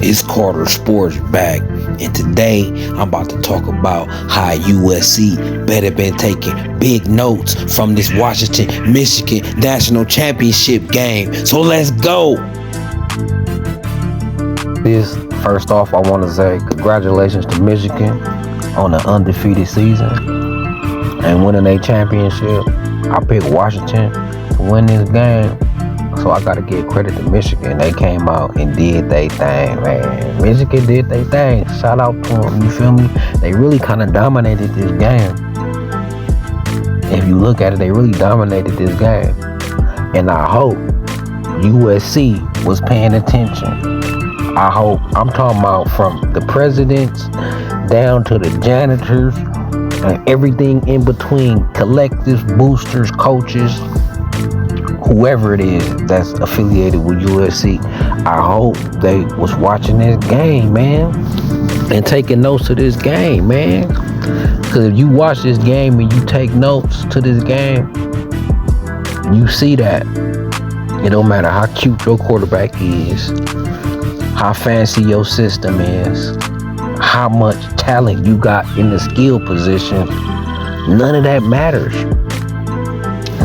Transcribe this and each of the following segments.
It's Carter Sports back, and today I'm about to talk about how USC better been taking big notes from this Washington-Michigan National Championship game. So let's go. First off, I want to say congratulations to Michigan on an undefeated season and winning a championship. I picked Washington to win this game, so I got to give credit to Michigan. They came out and did their thing, man. Michigan did their thing. Shout out to them, you feel me? They really kind of dominated this game. If you look at it, they really dominated this game. And I hope USC was paying attention. I hope, I'm talking about from the presidents down to the janitors and everything in between, collectives, boosters, coaches, whoever it is that's affiliated with USC. I hope they was watching this game, man, and taking notes to this game, man. Because if you watch this game and you take notes to this game, you see that it don't matter how cute your quarterback is, how fancy your system is, how much talent you got in the skill position, none of that matters.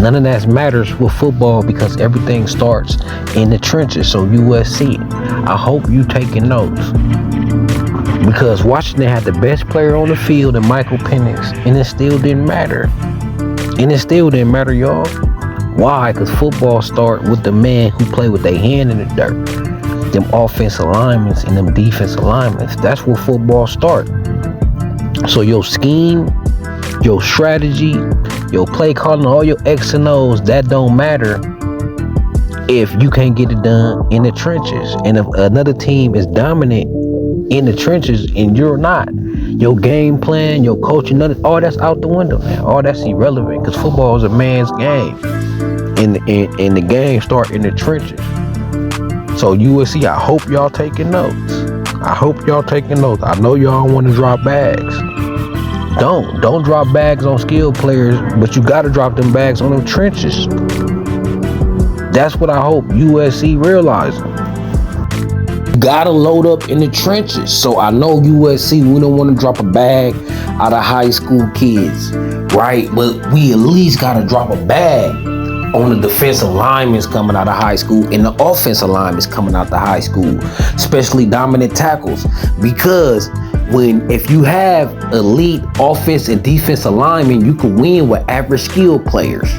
None of that matters with football because everything starts in the trenches. So USC, I hope you taking notes, because Washington had the best player on the field in Michael Penix, and it still didn't matter. And it still didn't matter, y'all. Why? Because football start with the man who play with their hand in the dirt. Them offensive linemen and them defensive linemen. That's where football start. So your scheme, your strategy, your play calling, all your X and O's, that don't matter if you can't get it done in the trenches. And if another team is dominant in the trenches and you're not, your game plan, your coaching, all that's out the window, man. All that's irrelevant, because football is a man's game. And the game start in the trenches. So USC, I hope y'all taking notes. I hope y'all taking notes. I know y'all want to drop bags. Don't drop bags on skilled players, but you got to drop them bags on them trenches. That's what I hope USC realizing. You gotta load up in the trenches. So I know USC, we don't want to drop a bag out of high school kids, right? But we at least gotta drop a bag on the defensive linemen coming out of high school and the offensive linemen coming out of high school, especially dominant tackles. Because if you have elite offense and defensive linemen, you can win with average skill players.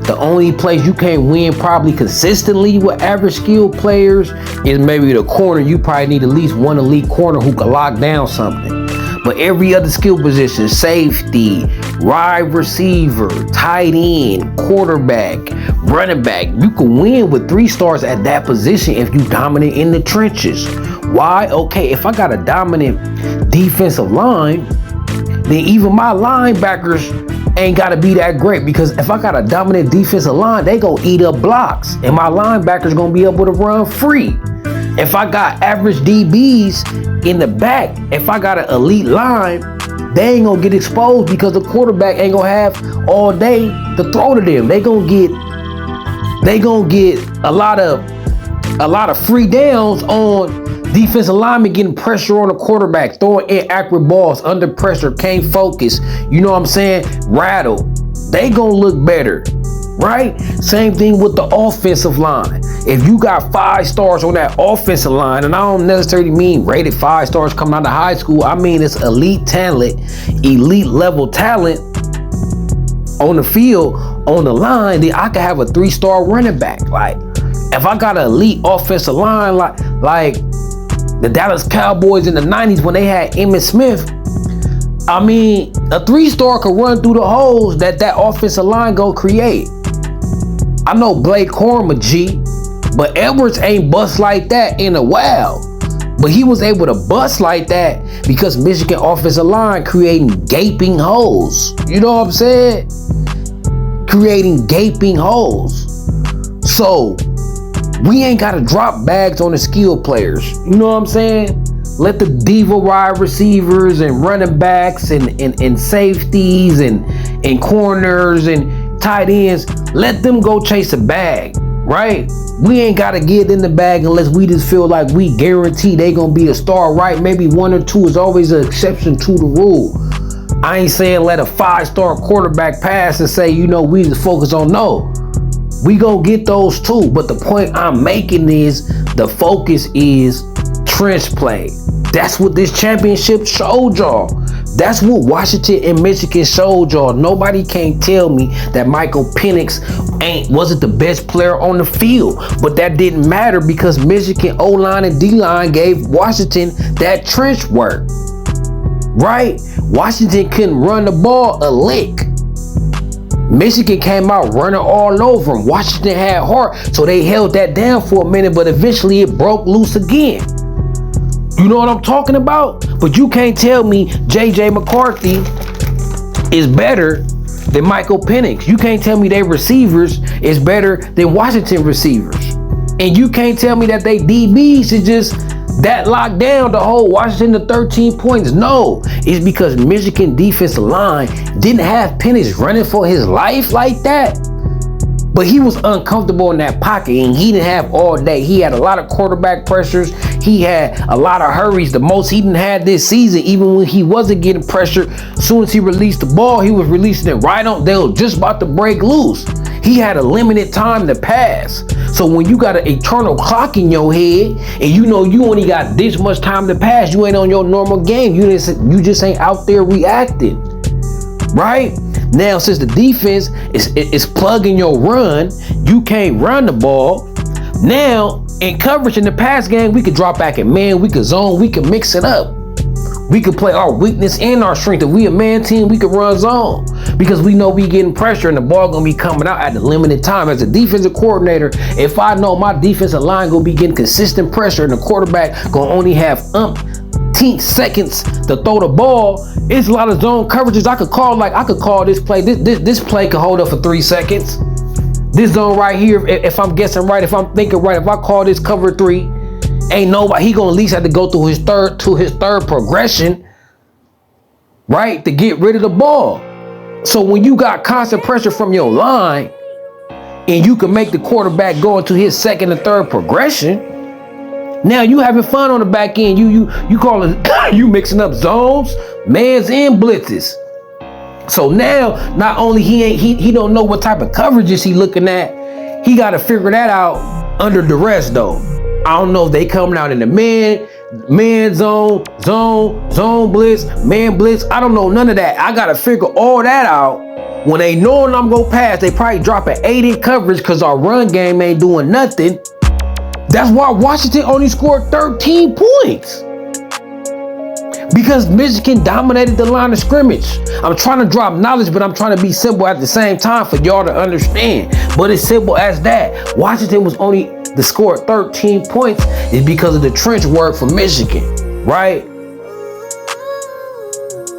The only place you can't win probably consistently with average skill players is maybe the corner. You probably need at least one elite corner who can lock down something. But every other skill position, safety, wide receiver, tight end, quarterback, running back, you can win with 3 stars at that position if you dominate in the trenches. Why? Okay, if I got a dominant defensive line, then even my linebackers ain't got to be that great, because if I got a dominant defensive line, they gonna eat up blocks and my linebackers gonna be able to run free. If I got average DBs in the back, if I got an elite line, they ain't gonna get exposed because the quarterback ain't gonna have all day to throw to them. They gonna get a lot of free downs on defensive linemen getting pressure on the quarterback, throwing inaccurate balls under pressure, can't focus. You know what I'm saying? Rattle. They gonna look better, right? Same thing with the offensive line. If you got 5 stars on that offensive line, and I don't necessarily mean rated 5 stars coming out of high school, I mean it's elite talent, elite level talent on the field, on the line, then I could have a 3-star running back. Like, if I got an elite offensive line, like the Dallas Cowboys in the 90s when they had Emmitt Smith, I mean, a 3-star could run through the holes that offensive line go create. I know Blake Corum a G, but Edwards ain't bust like that in a while. But he was able to bust like that because Michigan offensive line creating gaping holes. You know what I'm saying? Creating gaping holes. So we ain't got to drop bags on the skill players. You know what I'm saying? Let the diva wide receivers and running backs and safeties and corners and tight ends, let them go chase a bag. right? We ain't gotta get in the bag unless we just feel like we guarantee they gonna be a star, right? Maybe one or two is always an exception to the rule. I ain't saying let a 5-star quarterback pass and say, we just focus on no. We gonna get those too, but the point I'm making is the focus is trench play. That's what this championship showed y'all. That's what Washington and Michigan showed y'all. Nobody can't tell me that Michael Penix wasn't the best player on the field, but that didn't matter because Michigan O-line and D-line gave Washington that trench work, right? Washington couldn't run the ball a lick. Michigan came out running all over them. Washington had heart, so they held that down for a minute, but eventually it broke loose again. You know what I'm talking about? But you can't tell me J.J. McCarthy is better than Michael Penix. You can't tell me their receivers is better than Washington receivers. And you can't tell me that they DBs is just that locked down to hold Washington to 13 points. No, it's because Michigan defensive line didn't have Penix running for his life like that. But he was uncomfortable in that pocket and he didn't have all day. He had a lot of quarterback pressures. He had a lot of hurries. The most he didn't have this season, even when he wasn't getting pressure. As soon as he released the ball, he was releasing it right on. They were just about to break loose. He had a limited time to pass. So when you got an eternal clock in your head and you only got this much time to pass, you ain't on your normal game. You just ain't out there reacting, right? Now, since the defense is plugging your run, you can't run the ball. Now, in coverage in the pass game, we could drop back in man, we could zone, we could mix it up. We could play our weakness and our strength. If we a man team, we could run zone because we know we getting pressure and the ball gonna be coming out at the limited time. As a defensive coordinator, if I know my defensive line gonna be getting consistent pressure and the quarterback gonna only have seconds to throw the ball, it's a lot of zone coverages I could call this play. This play could hold up for 3 seconds. This zone right here, if I'm guessing right, if I'm thinking right, if I call this cover 3, ain't nobody, he gonna at least have to go through his third progression, right, to get rid of the ball. So when you got constant pressure from your line and you can make the quarterback go into his second and third progression, now you having fun on the back end. You calling you mixing up zones, mans and blitzes. So now not only he don't know what type of coverages he looking at, he got to figure that out under duress though. I don't know if they coming out in the man zone blitz, man blitz. I don't know none of that. I got to figure all that out. When they knowing I'm gonna pass, they probably dropping 8 in coverage because our run game ain't doing nothing. That's why Washington only scored 13 points. Because Michigan dominated the line of scrimmage. I'm trying to drop knowledge, but I'm trying to be simple at the same time for y'all to understand. But it's simple as that. Washington was only to score 13 points is because of the trench work for Michigan, right?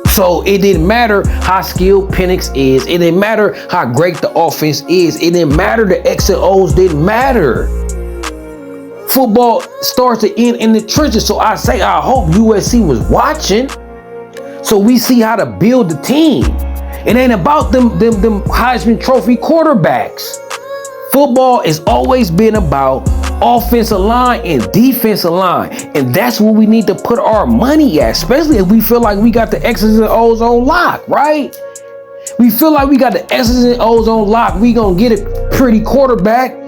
So it didn't matter how skilled Penix is. It didn't matter how great the offense is. It didn't matter the X and O's didn't matter. Football starts to end in the trenches. So I hope USC was watching so we see how to build the team. It ain't about them Heisman Trophy quarterbacks. Football has always been about offensive line and defensive line. And that's where we need to put our money at, especially if we feel like we got the X's and O's on lock, right? We feel like we got the X's and O's on lock. We gonna get a pretty quarterback.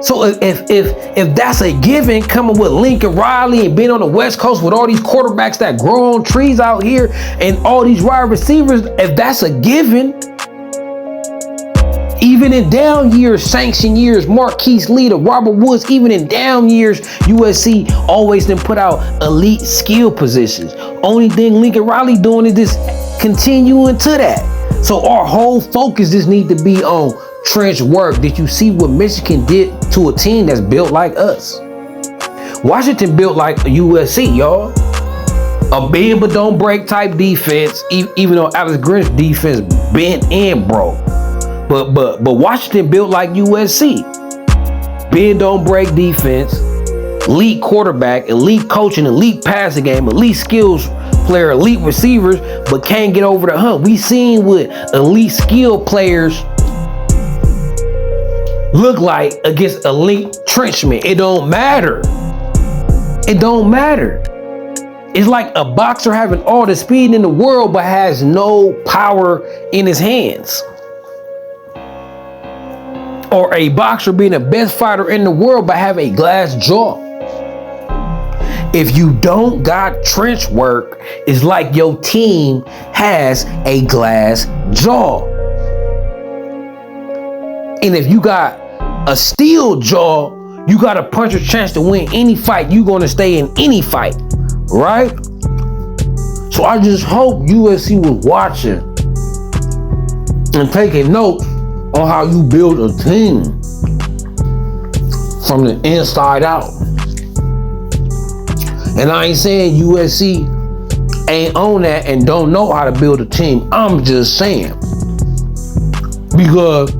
So if that's a given, coming with Lincoln Riley and being on the West Coast with all these quarterbacks that grow on trees out here and all these wide receivers, if that's a given, even in down years, sanction years, Marquise Lee to Robert Woods, even in down years, USC always then put out elite skill positions. Only thing Lincoln Riley doing is just continuing to that. So our whole focus just need to be on trench work. Did you see what Michigan did to a team that's built like us? Washington built like a USC, y'all. A bend but don't break type defense, even though Alex Grinch's defense bent and broke. But Washington built like USC. Bend don't break defense, elite quarterback, elite coaching, elite passing game, elite skills player, elite receivers, but can't get over the hump. We seen with elite skill players look like against elite trenchmen. It don't matter. It don't matter. It's like a boxer having all the speed in the world but has no power in his hands. Or a boxer being the best fighter in the world but have a glass jaw. If you don't got trench work, it's like your team has a glass jaw. And if you got a steel jaw, you got a puncher's chance to win any fight. You're gonna stay in any fight, right? So I just hope USC was watching and taking notes on how you build a team from the inside out. And I ain't saying USC ain't on that and don't know how to build a team. I'm just saying, because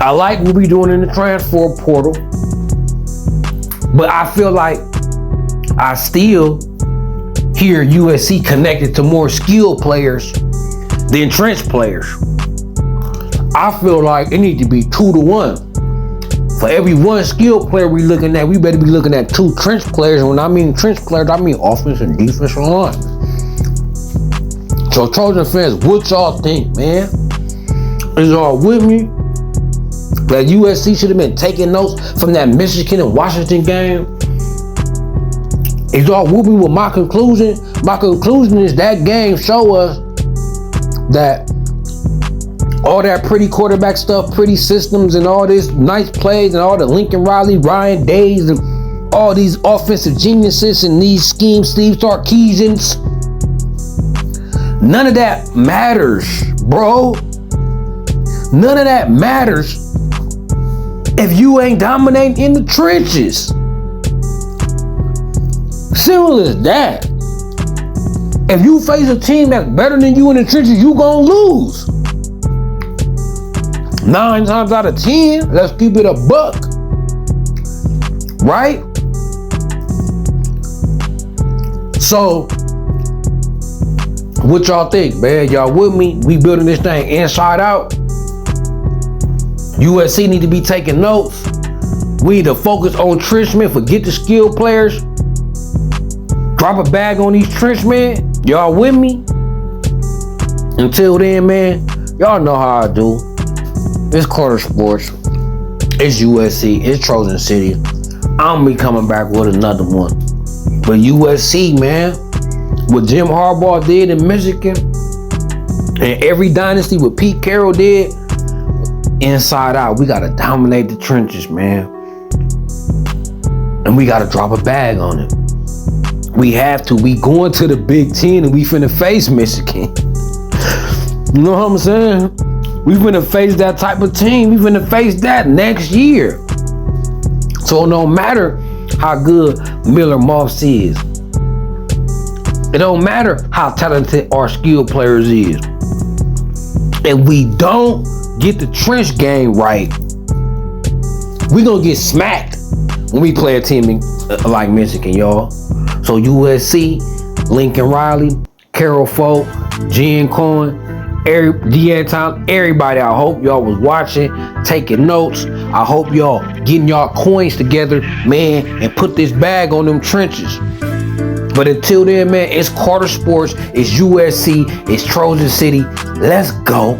I like what we doing in the transfer portal, but I feel like I still hear USC connected to more skilled players than trench players. I feel like it needs to be 2-to-1. For every one skilled player we looking at, we better be looking at 2 trench players. And when I mean trench players, I mean offense and defensive line. So Trojan fans, what y'all think, man? Is y'all with me? That USC should have been taking notes from that Michigan and Washington game? Is y'all with me with my conclusion? My conclusion is that game show us that all that pretty quarterback stuff, pretty systems, and all this nice plays, and all the Lincoln Riley, Ryan Days, and all these offensive geniuses and these schemes, Steve Sarkisians, none of that matters, bro. None of that matters if you ain't dominating in the trenches. Simple as that. If you face a team that's better than you in the trenches, you gonna lose. 9 times out of 10, let's keep it a buck. Right? So, what y'all think, man? Y'all with me? We building this thing inside out. USC need to be taking notes. We need to focus on trenchmen, forget the skilled players. Drop a bag on these trenchmen. Y'all with me? Until then, man, y'all know how I do. It's Carter Sports. It's USC. It's Trojan City. I'm be coming back with another one. But USC, man, what Jim Harbaugh did in Michigan, and every dynasty what Pete Carroll did, inside out, we gotta dominate the trenches, man. And we gotta drop a bag on it. We have to. We going to the Big Ten and we finna face Michigan. You know what I'm saying? We finna face that type of team. We finna face that next year. So no matter how good Miller Moss is, it don't matter how talented our skilled players is. If we don't get the trench game right, we gonna get smacked when we play a team like Michigan, y'all. So USC, Lincoln Riley, Carol Folk, Jen Cohen, Deanton, everybody, I hope y'all was watching, taking notes. I hope y'all getting y'all coins together, man, and put this bag on them trenches. But until then, man, it's Carter Sports, it's USC, it's Trojan City. Let's go.